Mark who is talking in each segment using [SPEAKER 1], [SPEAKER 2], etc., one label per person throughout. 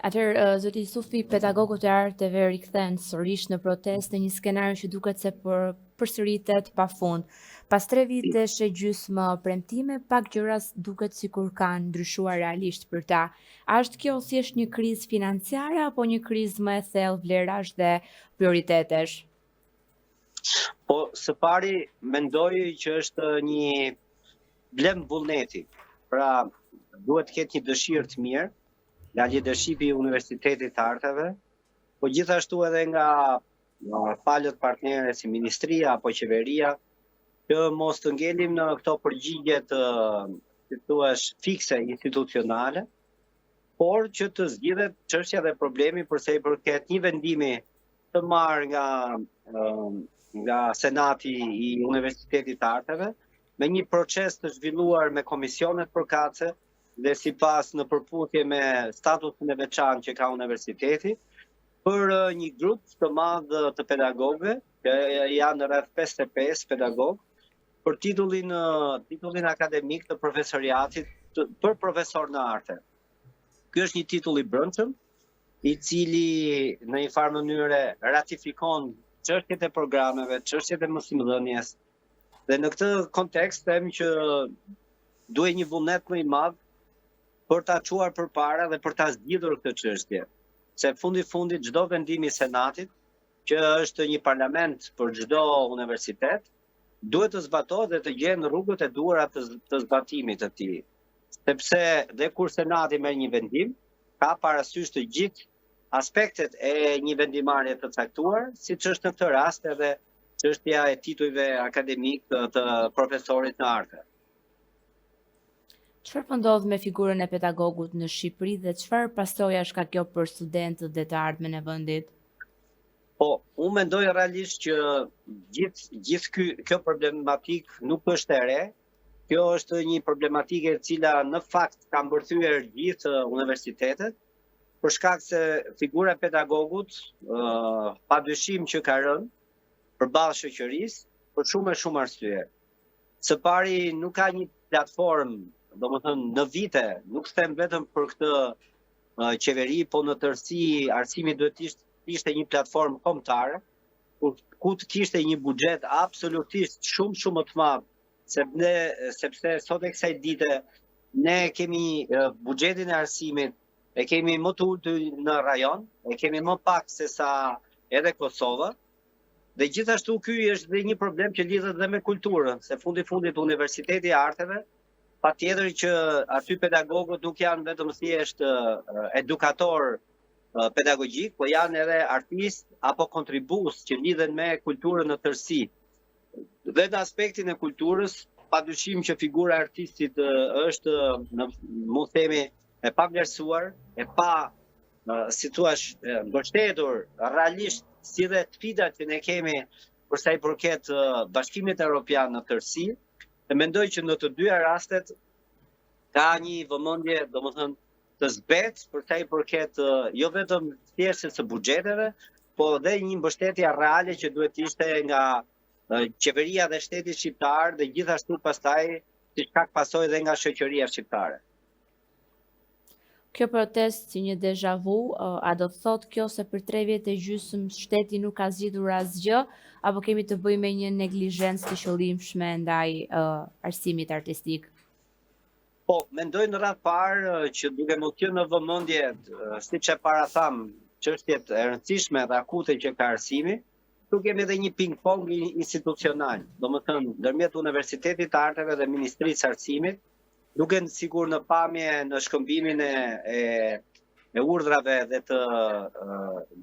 [SPEAKER 1] Atëherë, zoti Sufi, pedagogët e arteve rikthehen sërish në protestë në një skenario që duket se përsëritet pafund. Pas 3 vitesh e gjysmë premtime, pak gjëra duket sikur kanë ndryshuar realisht për ta. A është kjo thjesht një krizë financiare apo një krizë më e thellë vlerash dhe prioritetesh?
[SPEAKER 2] Po, së pari mendoj që është një blem vullneti. Pra, duhet të ketë një dëshirë të mirë nga leadershipi i Universitetit të Arteve, po gjithashtu edhe nga palët partnere si ministria apo qeveria, që mos të ngelim në këto përgjigjet si thuash fikse institucionale, por që të zgjidhet çështja dhe problemi përsa i përket një vendimi të marrë nga Senati i Universitetit të Arteve, me një proces të zhvilluar me komisionet përkatëse dhe sipas në përputhje me statusin e veçantë që ka universiteti, për një grup të madh të pedagogëve, që janë rreth 55 pedagogë, për titullin akademik të profesoriatit për profesor në arte. Ky është një titull i brendshëm, i cili në një farë mënyre ratifikon çështjet e programeve, çështjet e mësimdhënies. Dhe në këtë kontekst them që duhet një vullnet më i madh për ta çuar përpara dhe për ta zgjidhur këtë çështje. Se fundit çdo vendim i Senatit, që është një parlament për çdo universitet, duhet të zbatohet dhe të gjenë rrugët e duhura të zbatimit të tij. Sepse dhe kur Senati merr një vendim, ka parasysh të gjithë aspektet e një vendimarrje të caktuar, siç është në këtë rast edhe çështja e titujve akademik të profesorit në arte.
[SPEAKER 1] Çfarë po ndodh me figurën e pedagogut në Shqipëri dhe çfarë pasojash ka kjo për studentët dhe të ardhmen e vendit?
[SPEAKER 2] Po, unë mendoj realisht që gjithë kjo problematik nuk është e re. Kjo është një problematike e cila në fakt ka mbërthyer gjithë universitetet, për shkak se figura e pedagogut padyshim që ka rënë përballë shoqërisë për shumë arsye. Së pari nuk ka një platformë, domethënë në vite, nuk them vetëm për këtë qeveri, po në tërësi arsimi duhet të ishte një platformë kombëtare, ku të kishte një buxhet absolutisht shumë më të madh, sepse sot e kësaj dite ne kemi buxhetin e arsimit, e kemi më të ulët në rajon, e kemi më pak se sa edhe Kosova. Dhe gjithashtu ky është dhe një problem që lidhet dhe me kulturën, se fundit Universiteti i Arteve, patjetër që aty pedagogët nuk janë vetëm thjesht edukator pedagogjik, po janë edhe artist apo kontribues që lidhen me kulturën në tërësi. Dhe në aspektin e kulturës, padyshim që figura e artistit është, mund të themi, e pavlerësuar, e pa, si thua, mbështetur realisht si dhe sfidat që ne kemi për sa i përket Bashkimit Evropian në tërësi. E mendoj që në të dyja rastet ka një vëmendje, domethënë, të zbetë për sa i përket jo vetëm thjeshtësisë së buxheteve, po dhe një mbështetje reale që duhet të ishte nga qeveria dhe shteti shqiptar dhe gjithashtu pastaj si shkak pasojë dhe nga shoqëria shqiptare.
[SPEAKER 1] Kjo protestë si një deja vu, a do të thotë kjo se për 3 vjet e gjysmë shteti nuk ka zgjidhur asgjë, apo kemi të bëjmë me një neglizhencë të qëllimshme ndaj arsimit artistik?
[SPEAKER 2] Po, mendoj në radhë parë që duke mos qenë në vëmendje, siç e paratham, çështjet e rëndësishme dhe akute që ka arsimi, këtu kemi edhe një ping-pong institucional, domethënë ndërmjet Universitetit të Arteve dhe Ministrisë së Arsimit, duke sigur në pamje në shkëmbimin e urdhrave dhe të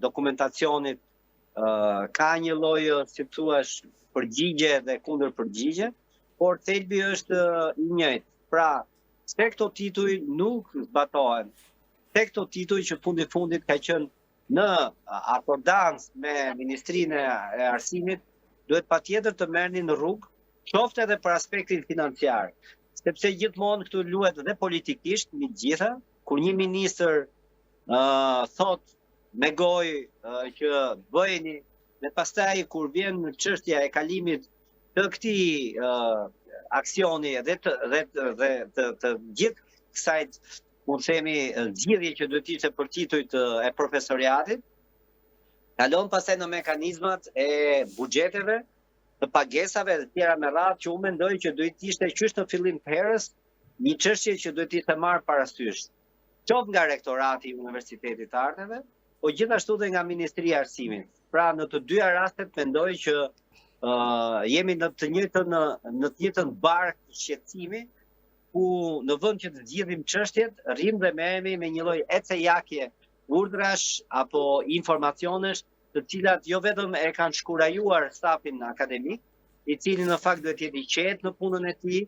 [SPEAKER 2] dokumentacionit ka një lloj, si thua, përgjigje dhe kundër përgjigje, por thelbi është i njëjtë. Pra, se këto tituj nuk zbatohen, se këto tituj që fundit ka qenë në akordancë me Ministrinë e Arsimit, duhet patjetër të merrnin në rrugë, qoftë edhe për aspektin financiar. Sepse gjithmonë këtu luhet dhe politikisht me gjitha, kur një ministër thot me gojë që bëjeni, dhe pastaj kur vjen çështja e kalimit të këtij aksioni dhe të gjithë kësaj mund të themi zgjidhje që duhet ishte për titujt e profesoriatit. Kalon pastaj në mekanizmat e buxheteve, të pagesave dhe tjera me radhë që unë mendoj që duhet ishte qysh në fillim të herës një çështje që duhet ishte marrë parasysh. Qoftë nga rektorati i Universitetit të Arteve, po gjithashtu dhe nga Ministria e Arsimit. Pra në të dyja rastet mendoj që jemi në të njëjtën barkë të shqetësimi, ku në vend që të zgjidhim çështjet, rrim dhe merremi me një lloj ecejake urdhrash apo informacionesh, të cilat jo vetëm e kanë shkurajuar stafin akademik, i cili në fakt duhet jetë i qetë në punën e tij,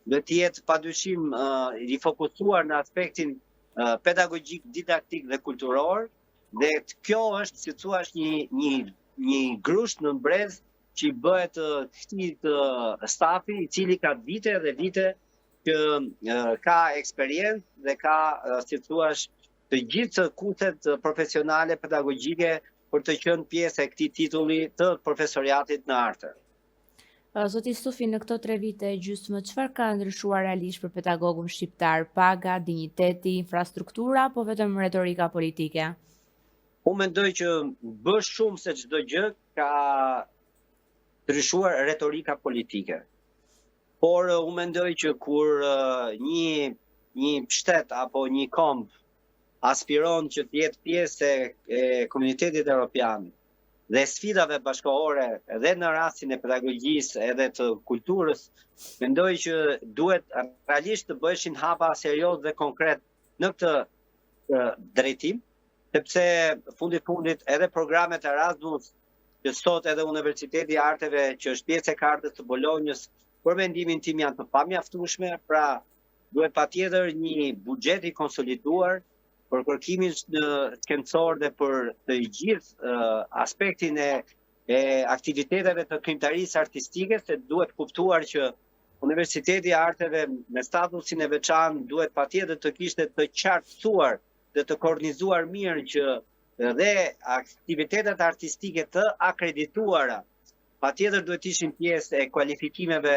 [SPEAKER 2] duhet jetë padyshim i fokusuar në aspektin pedagogjik, didaktik dhe kulturor, dhe kjo është, si thua, një grusht në brez që i bëhet këtij stafi, i cili ka vite dhe vite që ka eksperiencë dhe ka, si thua, të gjithë kushtet profesionale pedagogjike për të qenë pjesë e këtij titulli të profesoriatit në arte.
[SPEAKER 1] Zoti Sufi, në këto 3 vite e gjysmë, çfarë ka ndryshuar realisht për pedagogun shqiptar? Paga, dinjiteti, infrastruktura, apo vetëm retorika politike?
[SPEAKER 2] Unë mendoj që bë shumë se çdo gjë ka ndryshuar retorika politike. Por unë mendoj që kur një shtet apo një komb aspiron që të jetë pjesë e komunitetit evropian dhe sfidave bashkëkohore edhe në rastin e pedagogjisë edhe të kulturës, mendoj që duhet realisht të bëheshin hapa serioz dhe konkret në këtë drejtim, sepse fundit edhe programet Erasmus, që sot edhe Universiteti i Arteve, që është pjesë e kartës të Bolonjës, për mendimin tim janë të pamjaftueshme, pra duhet patjetër një buxhet i konsoliduar për kërkimin shkencor dhe për të gjithë aspektin e aktiviteteve të krijimtarisë artistike, se duhet kuptuar që Universiteti i Arteve me statusin e veçantë duhet patjetër të kishte të qartësuar dhe të kornizuar mirë që dhe aktivitetet artistike të akredituara patjetër duhet ishin pjesë e kualifikimeve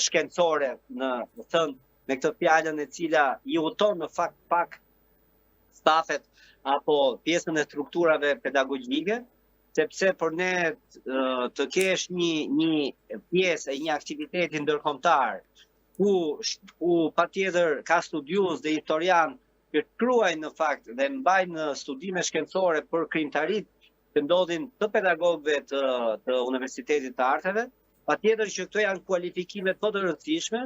[SPEAKER 2] shkencore, me këtë fjalën e cila i uton në fakt pak stafet apo pjesën e strukturave pedagogjike, sepse për ne të kesh një pjesë e një aktiviteti ndërkombëtar ku patjetër ka studiues dhe historian që shkruajnë në fakt dhe mbajnë studime shkencore për krijimtaritë që ndodhin të pedagogëve të Universitetit të Arteve, patjetër që këto janë kualifikime të rëndësishme,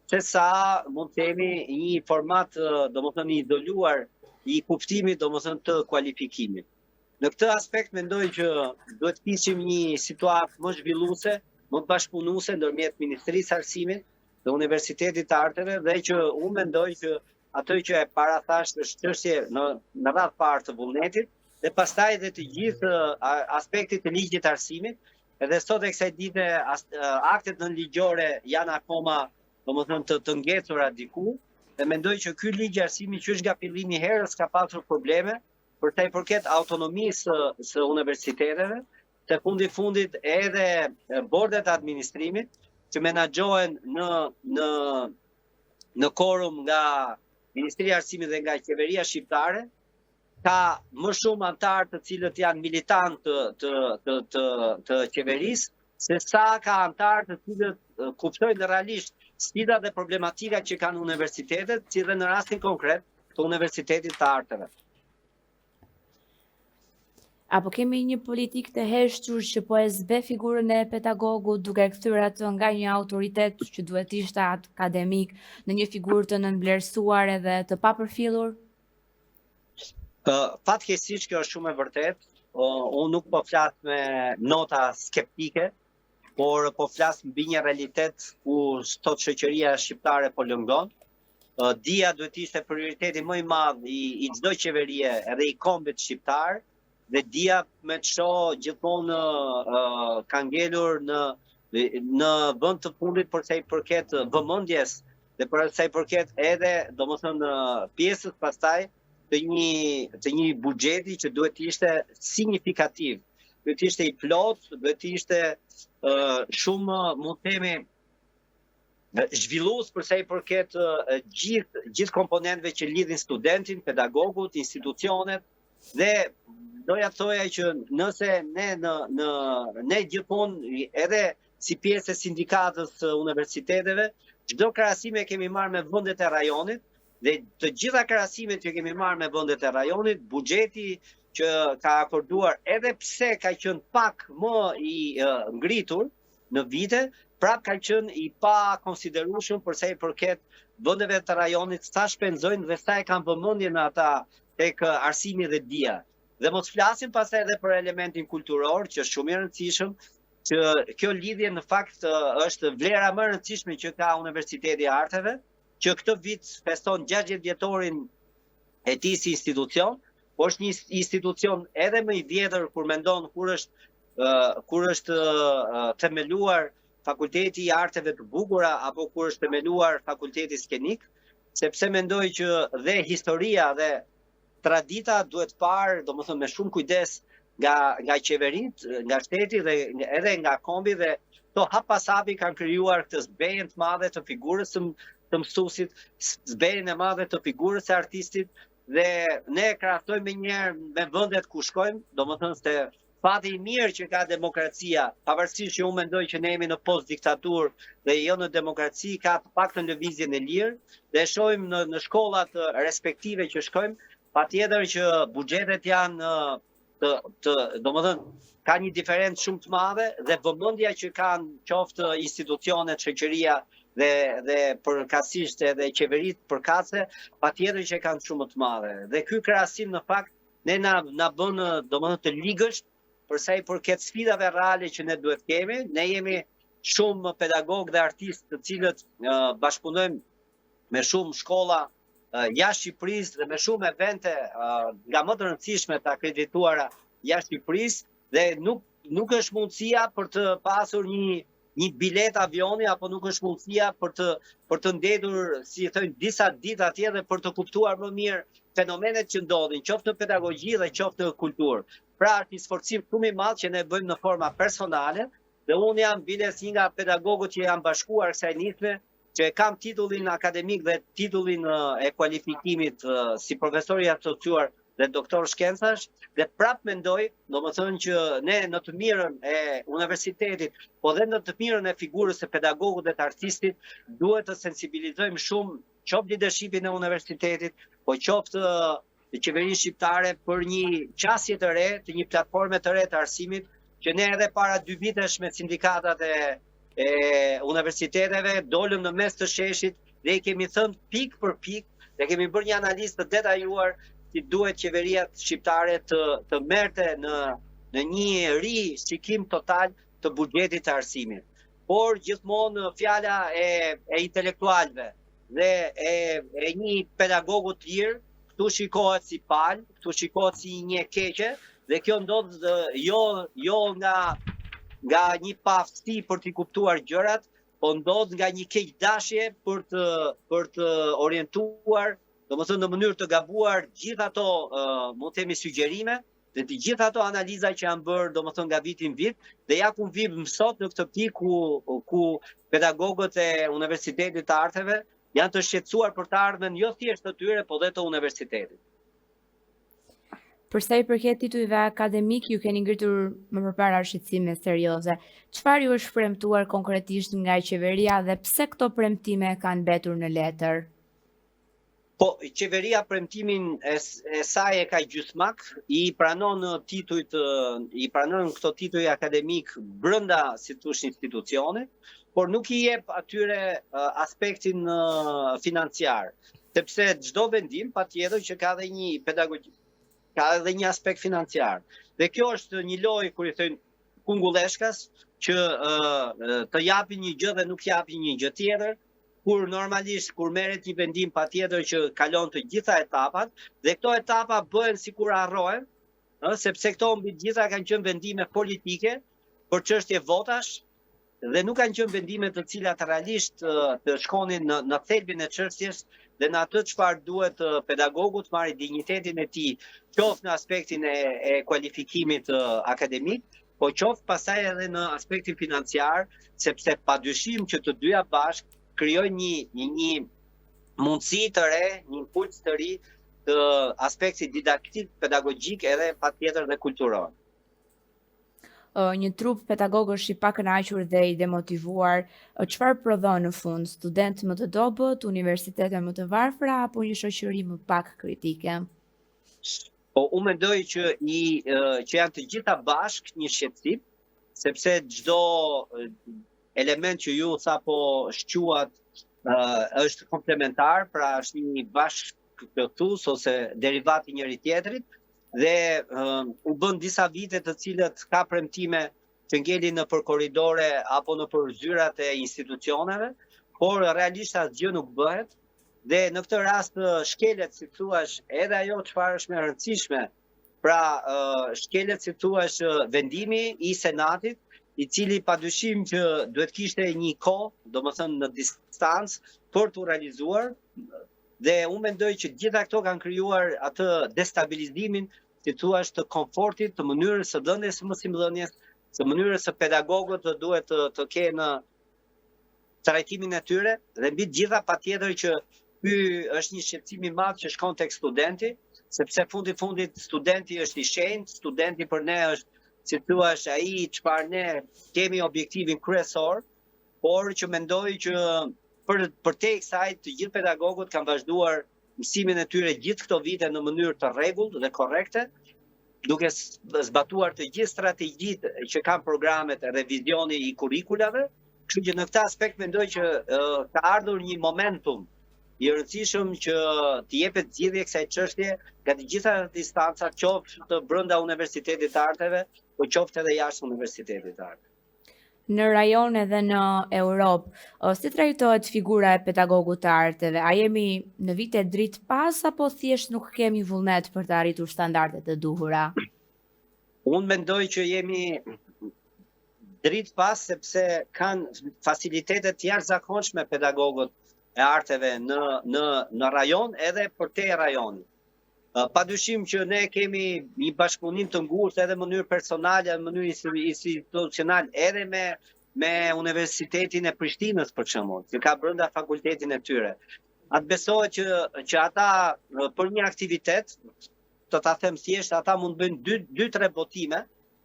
[SPEAKER 2] se sa mund të themi një format domethënë i izoluar i kuptimit domethënë të kualifikimit. Në këtë aspekt mendoj që duhet të kishim një situatë më zhvilluese, më të bashkëpunuese ndërmjet Ministrisë së Arsimit dhe Universitetit të Arteve, dhe që unë mendoj që ato që e parathash është çështje në radhë parë të vullnetit, dhe pastaj dhe të gjithë aspektit të ligjit të arsimit, edhe sot e kësaj dite aktet nënligjore janë akoma domethënë të ngecura diku, dhe mendoj që ky ligj i arsimit që është nga fillimi i herës ka pasur probleme për sa i përket autonomisë së universiteteve, se fundit edhe bordet e administrimit që menaxhohen në korum nga Ministria e Arsimit dhe nga Qeveria Shqiptare, ka më shumë antarë të cilët janë militantë të qeverisë, se sa ka antarë të cilët kuptojnë realisht sfidat dhe problematika që kanë universitetet, si dhe në rastin konkret të Universitetit të Arteve.
[SPEAKER 1] Apo kemi një politik të heshtur që po e zbe figurën e pedagogut duke kthyer atë nga një autoritet që duhet ishte akademik në një figurë të nënvlerësuar edhe të papërfillur?
[SPEAKER 2] Fatkeqësisht kjo është shumë e vërtetë. Unë nuk po flas me nota skeptike, por po flas mbi një realitet ku sot shoqëria shqiptare po lëngon. Dia duhet ishte prioriteti më i madh i çdo qeverie edhe i kombit shqiptar, dhe dia me të shoh gjithmonë ka ngelur në vend të fundit për sa i përket vëmendjes dhe për sa i përket edhe domethënë pjesës pastaj të një buxheti që duhet të ishte signifikativ, duhet të ishte i plot, duhet të ishte shumë, mund të themi, zhvillues për sa i përket gjithë komponentëve që lidhin studentin, pedagogut, institucionet dhe doja të thoja që nëse ne gjithmonë edhe si pjesë e sindikatës së universiteteve, çdo krahasim e kemi marrë me vendet e rajonit dhe të gjitha krahasimet që kemi marrë me vendet e rajonit, buxheti që ka akorduar edhe pse ka qenë pak më i ngritur në vite, prap ka qenë i pa konsiderueshëm për sa i përket vendeve të rajonit, sa shpenzojnë dhe sa e kanë vëmendjen ata tek arsimi dhe dia. Dhe mos flasim pastaj edhe për elementin kulturor, që është shumë i rëndësishëm, që kjo lidhje në fakt është vlera më e rëndësishme që ka Universiteti i Arteve, që këtë vit feston 60 vjetorin e tij si institucion, po është një institucion edhe më i vjetër kur mendon kur është themeluar Fakulteti i Arteve të Bukura apo kur është themeluar Fakulteti Skenik, sepse mendoj që dhe historia dhe tradita duhet parë, domethënë me shumë kujdes nga qeveritë, nga shteti dhe edhe nga kombi dhe to hap pas hapi kanë krijuar këtë zbejën të madhe të figurës të mësuesit, zbejën e madhe të figurës së artistit dhe ne krahasojmë njëherë me vendet ku shkojmë, domethënë se fati i mirë që ka demokracia, pavarësisht që unë mendoj që ne jemi në post diktaturë dhe jo në demokraci, ka të paktën lëvizjen e lirë dhe shohim në shkollat respektive që shkojmë, patjetër që buxhetet janë domethënë ka një diferencë shumë të madhe dhe vëmendja që kanë qoftë institucionet, shoqëria dhe përkatësisht edhe qeveritë përkatëse, patjetër që kanë shumë të madhe. Dhe ky krahasim në fakt ne na bën domethënë të ligësht për sa i përket sfidave reale që ne duhet kemi. Ne jemi shumë pedagogë dhe artistë të cilët bashkëpunojmë me shumë shkolla jashtë Shqipërisë dhe me shumë evente nga më të rëndësishme të akredituara jashtë Shqipërisë dhe nuk është mundësia për të pasur një bilet avioni apo nuk është mundësia për të ndetur, si thënë, disa ditë atje dhe për të kuptuar më mirë fenomenet që ndodhin, qoftë në pedagogji dhe qoftë në kulturë. Pra është një sforcim shumë i madh që ne bëjmë në forma personale dhe unë jam biles një nga pedagogët që janë bashkuar kësaj nisme, që kam titullin akademik dhe titullin e kualifikimit si profesor i asociuar dhe doktor shkencash, dhe prap mendoj, domethënë që ne në të mirën e universitetit, po dhe në të mirën e figurës së pedagogut dhe të artistit, duhet të sensibilizojmë shumë qoftë leadershipin e universitetit, po qoftë qeverinë shqiptare për një qasje të re, të një platforme të re të arsimit, që ne edhe para 2 vitesh me sindikatat e universiteteve dolëm në mes të sheshit dhe i kemi thënë pik për pik dhe kemi bërë një analizë të detajuar si duhet qeveria shqiptare të merrte në një rishikim total të buxhetit të arsimit. Por gjithmonë fjala e intelektualëve dhe e një pedagogu të lirë këtu shikohet si palë, këtu shikohet si një keqe dhe kjo ndodh jo nga një paaftësi për të kuptuar gjërat, po ndodh nga një keqdashje për të orientuar, domethënë në mënyrë të gabuar gjithë ato mund të themi sugjerime dhe të gjithë ato analiza që janë bërë domethënë nga viti në vit dhe ja ku vim sot në këtë pikë ku pedagogët e Universitetit të Arteve janë të shqetësuar për të ardhmen jo thjesht të tyre, po dhe të universitetit.
[SPEAKER 1] Për sa i përket titujve akademik, ju keni ngritur më përpara shqetësime serioze. Çfarë ju është premtuar konkretisht nga qeveria dhe pse këto premtime kanë mbetur në letër?
[SPEAKER 2] Po, qeveria premtimin e saj e ka gjysmak, i pranon këto tituj akademik brenda si thosh institucionit, por nuk i jep atyre aspektin financiar, sepse çdo vendim patjetër që ka dhe një pedagogji, ka edhe një aspekt financiar. Dhe kjo është një lojë kur i thënë kungulleshkas që të japin një gjë dhe nuk japin një gjë tjetër, kur normalisht kur merret një vendim patjetër që kalon të gjitha etapat dhe këto etapa bëhen sikur harrohen, sepse këto mbi gjitha kanë qenë vendime politike për çështje votash dhe nuk kanë qenë vendime të cilat realisht të shkonin në thelbin e çështjes dhe në atë çfarë duhet pedagogut marrë dinjitetin e tij, qoftë në aspektin e kualifikimit akademik, po qoftë pastaj edhe në aspektin financiar, sepse padyshim që të dyja bashkë krijojnë një mundësi të re, një impuls të ri të aspektit didaktik, pedagogjik edhe patjetër dhe kulturor.
[SPEAKER 1] Një trup pedagogësh i pakënaqur dhe i demotivuar, çfarë prodhon në fund? Studentë më të dobët, universitete më të varfra apo një shoqëri më pak kritike?
[SPEAKER 2] Po unë mendoj që që janë të gjitha bashkë një shqetësim, sepse çdo element që ju sapo shquat është komplementar, pra është një bashkëpunëtues ose derivat i njëri tjetrit. Dhe u bën disa vite të cilët ka premtime që ngelin në për korridore apo në për zyrat e institucioneve, por realisht asgjë nuk bëhet. Dhe në këtë rast shkelet, si thuash, edhe ajo çfarë është më e rëndësishme, pra shkelet, si thuash, vendimi i Senatit, i cili padyshim që duhet kishte një kohë, domethënë në distancë, për të realizuar. Dhe unë mendoj që gjitha këto kanë krijuar atë destabilizimin, si thuash, të komfortit, të mënyrës së dhënies së mësimdhënies, të mënyrës së pedagogët të duhet të kenë trajtimin e tyre, dhe mbi të gjitha patjetër që ky është një shqetësim i madh që shkon tek studenti, sepse fundit studenti është i shenjtë, studenti për ne është, si thuash, ai çfarë ne kemi objektivin kryesor, por që mendoj që për te kësaj të gjithë pedagogët kanë vazhduar mësimin e tyre gjithë këto vite në mënyrë të rregullt dhe korrekte, duke zbatuar të gjithë strategjitë që kanë programet e revizioni i kurikulave. Kështu që në këtë aspekt mendoj që ka ardhur një momentum i rëndësishëm që të jepet zgjidhje kësaj çështje nga të gjitha distancat, qoftë brenda Universitetit të Arteve, po qoftë edhe jashtë Universitetit të Arteve.
[SPEAKER 1] Në rajon edhe në Europë, si trajtohet figura e pedagogut të arteve? A jemi në vite dritë pas apo thjesht nuk kemi vullnet për të arritur standardet e duhura?
[SPEAKER 2] Unë mendoj që jemi dritë pas sepse kanë facilitetet të jashtëzakonshme pedagogët e arteve në rajon edhe për te rajonit. Padyshim që ne kemi një bashkëpunim të ngurtë edhe në mënyrë personale, në mënyrë institucionale, edhe me Universitetin e Prishtinës, për shembull, që ka brenda fakultetin e tyre. Atë besohet që ata për një aktivitet, të ta them thjesht, ata mund të bëjnë 2-3 botime,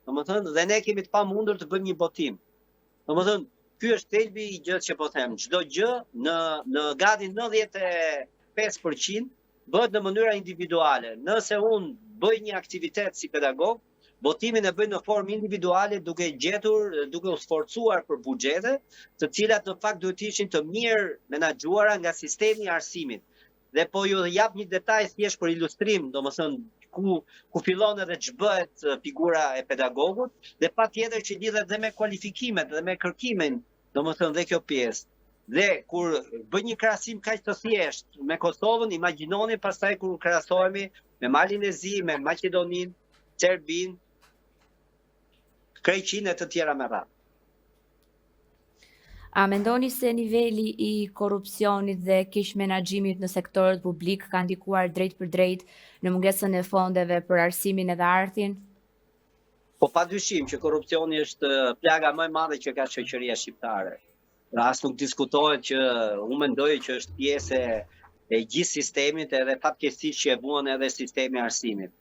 [SPEAKER 2] domethënë, dhe ne kemi të pamundur të bëjmë një botim. Domethënë, ky është thelbi i gjë që po them. Çdo gjë në gati 95% bëhet në mënyra individuale. Nëse unë bëj një aktivitet si pedagog, botimin e bëj në formë individuale duke u sforcuar për buxhete, të cilat në fakt duhet ishin të mirë menaxhuara nga sistemi i arsimit. Dhe po ju jap një detaj thjesht për ilustrim, domethënë ku fillon edhe ç'bëhet figura e pedagogut, dhe patjetër që lidhet dhe me kualifikimet dhe me kërkimin, domethënë dhe kjo pjesë. Dhe kur bëj një krahasim kaq të thjeshtë me Kosovën, imagjinoni pastaj kur krahasohemi me Malin e Zi, me Maqedoninë, Serbinë, Greqinë e të tjera me radhë.
[SPEAKER 1] A mendoni se niveli i korrupsionit dhe keq menaxhimit në sektorët publik ka ndikuar drejt për drejt në mungesën e fondeve për arsimin edhe artin?
[SPEAKER 2] Po padyshim që korrupsioni është plaga më e madhe që ka shoqëria shqiptare. As nuk diskutohet që unë mendoj që është pjesë e gjithë sistemit edhe fatkeqësisht që e vuan edhe sistemi i arsimit.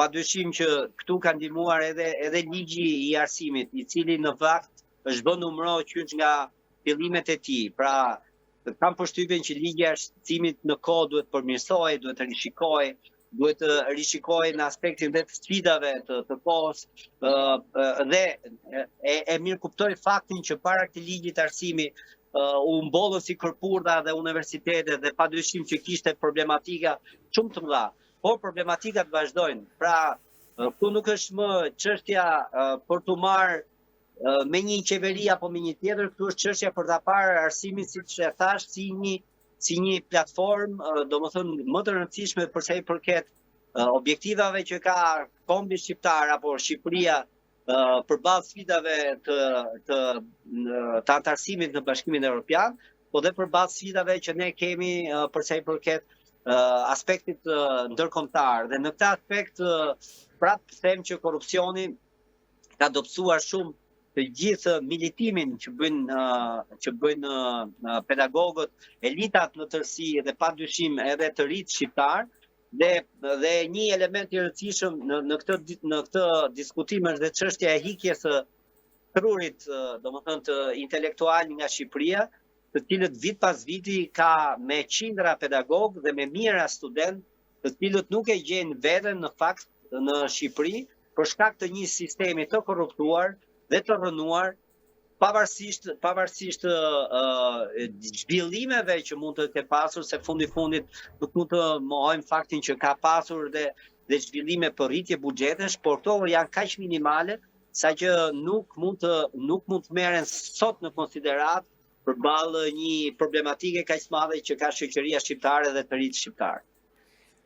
[SPEAKER 2] Padyshim që këtu ka ndihmuar edhe ligji i arsimit, i cili në fakt është bën numëro qysh nga fillimet e tij. Pra, kam përshtypjen që ligji i arsimit në kohë duhet përmirësohej, duhet të rishikohej, duhet të rishikojë në aspektin dhe të sfidave të kohës, dhe e mirë kuptoj faktin që para këtij ligji të arsimit u mbollën si kërpurdha dhe universitetet dhe padyshim që kishte problematika shumë të mëdha, por problematikat vazhdojnë. Pra, këtu nuk është më çështja për të marrë me një qeveri apo me një tjetër, këtu është çështja për ta parë arsimin, siç e thash, si një platformë, domethënë më të rëndësishme për sa i përket objektivave që ka kombi shqiptar apo Shqipëria përballë sfidave të antarësimit në Bashkimin Evropian, po dhe përballë sfidave që ne kemi për sa i përket aspektit ndërkombëtar. Dhe në këtë aspekt prapë them që korrupsioni ka dobësuar shumë të gjithë militimin që bëjnë pedagogët, elitat në tërësi dhe padyshim edhe të rit shqiptar, dhe një element i rëndësishëm në këtë diskutim është dhe çështja e hikjes së trurit, domethënë të intelektual nga Shqipëria, të cilët vit pas viti ka me qindra pedagog dhe me mijëra student, të cilët nuk e gjejnë veten në fakt në Shqipëri për shkak të një sistemi të korruptuar dhe të rënuar, pavarësisht zhvillimeve që mund të ketë pasur, se fundit nuk mund të mohojmë faktin që ka pasur dhe zhvillime për rritje buxhetesh, por këto janë kaq minimale sa që nuk mund të merren sot në konsiderat përballë një problematike kaq të madhe që ka shoqëria shqiptare dhe të rit shqiptar.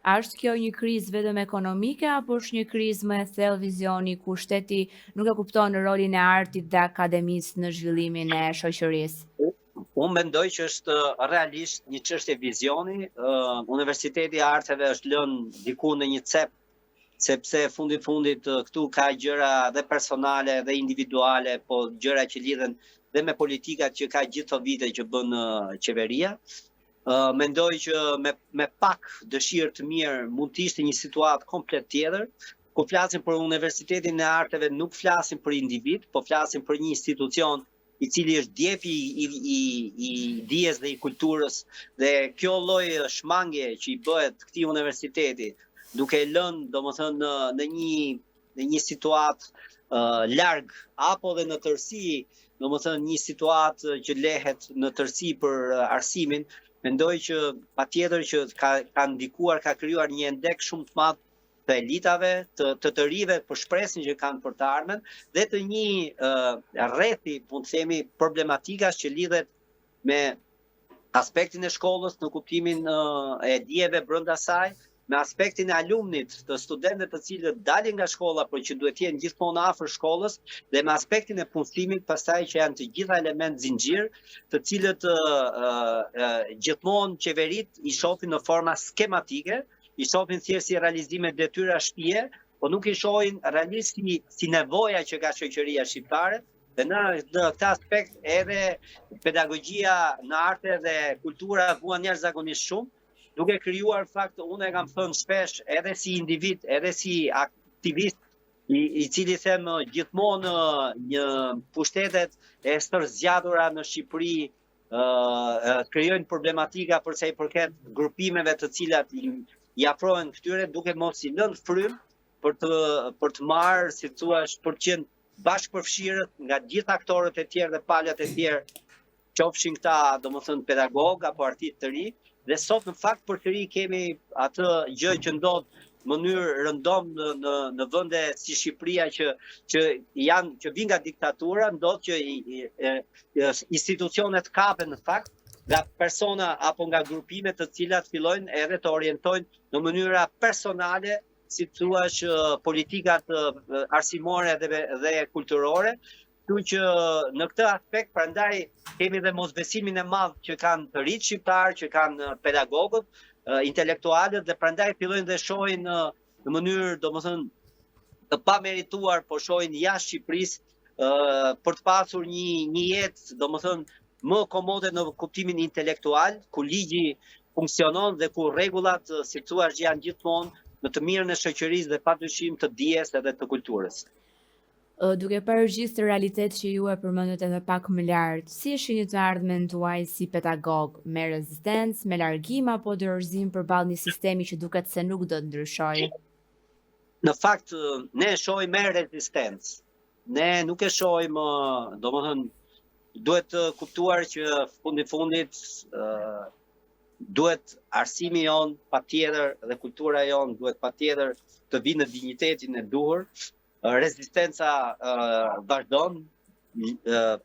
[SPEAKER 1] A është kjo një krizë vetëm ekonomike apo është një krizë më e thellë vizioni ku shteti nuk e kupton rolin e artit dhe akademisë në zhvillimin e shoqërisë?
[SPEAKER 2] Unë mendoj që është realisht një çështje vizioni. Universiteti i Arteve është lënë diku në një cep, sepse fundit këtu ka gjëra dhe personale dhe individuale, po gjëra që lidhen dhe me politikat që ka gjithë këto vite që bën qeveria. Mendoj që me pak dëshirë të mirë mund të ishte një situatë komplet tjetër. Kur flasim për Universitetin e Arteve, nuk flasim për individ, po flasim për një institucion i cili është djepi i dijes dhe i kulturës, dhe kjo lloj shmangje që i bëhet këtij universiteti, duke lënë domethënë në një situatë larg apo dhe në tërësi, domethënë një situatë që lehet në tërësi për arsimin, mendoj që patjetër që ka ndikuar, ka krijuar një endek shumë të madh të elitave, të rive për shpresën që kanë për të ardhmen, dhe të një rrethi, mund të themi, problematikash që lidhet me aspektin e shkollës në kuptimin e dijeve brenda saj, me aspektin e alumnit, të studentëve të cilët dalin nga shkolla, por që duhet të jenë gjithmonë afër shkollës, dhe me aspektin e punësimit, pastaj që janë të gjitha element zinxhir, të cilët gjithmonë qeverit i shohin në forma skematike, i shohin thjesht si realizime detyra shtëpie, po nuk i shohin realisht si nevoja që ka shoqëria shqiptare. Dhe në këtë aspekt edhe pedagogjia në arte dhe kultura vuan jashtëzakonisht shumë, duke krijuar fakt, unë e kam thënë shpesh, edhe si individ, edhe si aktivist, i cili them gjithmonë një pushtetet e stërzgjatura në Shqipëri krijojnë problematika për sa i përket grupimeve të cilat i afrohen këtyre, duke mos i lënë frym për të marrë, si thua, për të qenë bashkëpërfshirët nga gjithë aktorët e tjerë dhe palët e tjerë, qofshin këta, domethënë pedagog apo artist të ri. Dhe sot në fakt përsëri kemi atë gjë që ndodh në mënyrë rëndom në vende si Shqipëria që vijnë nga diktatura, ndodh që institucionet kapen në fakt nga persona apo nga grupime të cilat fillojnë edhe të orientojnë në mënyra personale, si thuaç, politikat arsimore dhe kulturore. Që në këtë aspekt, prandaj kemi dhe mosbesimin e madh që kanë të rit shqiptar, që kanë pedagogët, intelektualët, dhe prandaj fillojnë dhe shohin në mënyrë, domethënë, të pamerituar, po shohin jashtë Shqipërisë për të pasur një jetë, domethënë, më komode në kuptimin intelektual, ku ligji funksionon dhe ku rregullat, si thua, janë gjithmonë në të mirën e shoqërisë dhe padyshim të dijes edhe të kulturës.
[SPEAKER 1] Duke parë gjithë të realitet që ju e përmendët edhe pak më lart, si e shihni të ardhmen tuaj si pedagog, me rezistencë, me largim apo dorëzim përballë një sistemi që duket se nuk do të ndryshojë?
[SPEAKER 2] Në fakt, ne e shohim me rezistencë. Ne nuk e shohim, domethënë, duhet të kuptuar që fundit duhet arsimi jon patjetër dhe kultura jon duhet patjetër të vinë në dinjitetin e duhur. Rezistenca vazhdon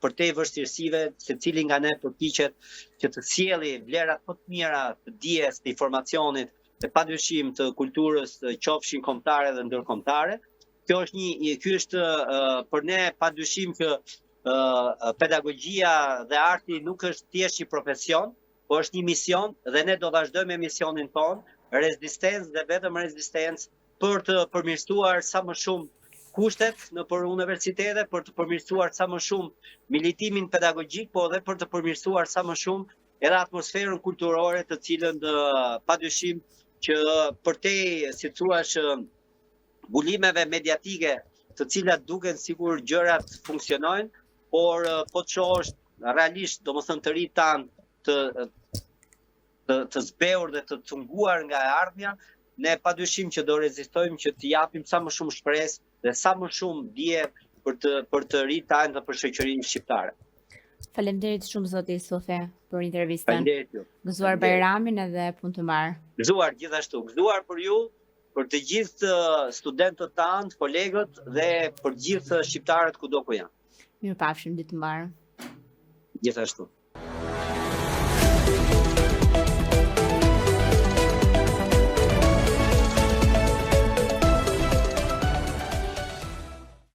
[SPEAKER 2] për te vështirësive, secili nga ne përpiqet që të sjellë vlerat më të mira të dijes, të informacionit, dhe padyshim të kulturës, qofshin kombëtare dhe ndërkombëtare. Ky është për ne padyshim që pedagogjia dhe arti nuk është thjesht një profesion, po është një mision dhe ne do vazhdojmë me misionin tonë, rezistencë dhe vetëm rezistencë për të përmirësuar sa më shumë kushtet nëpër universitete për të përmirësuar sa më shumë militimin pedagogjik, po edhe për të përmirësuar sa më shumë edhe atmosferën kulturore, të cilën padyshim që përtej, si thuash, bulimeve mediatike, të cilat duken sikur gjërat funksionojnë, por po të shohësh realisht, domethënë të rinjt tanë të zbeur dhe të cunguar nga e ardhmja, ne padyshim që do rezistojmë që të japim sa më shumë shpresë dhe sa më shumë dije për të rinjt tanë dhe për shoqërinë shqiptare.
[SPEAKER 1] Faleminderit shumë zoti Jusufi për intervistën.
[SPEAKER 2] Faleminderit ju.
[SPEAKER 1] Gëzuar Bajramin edhe punë të mbarë.
[SPEAKER 2] Gëzuar gjithashtu, gëzuar për ju, për të gjithë studentët tanë, kolegët dhe për gjithë shqiptarët kudo ku janë.
[SPEAKER 1] Mirupafshim, ditë të mbarë.
[SPEAKER 2] Gjithashtu.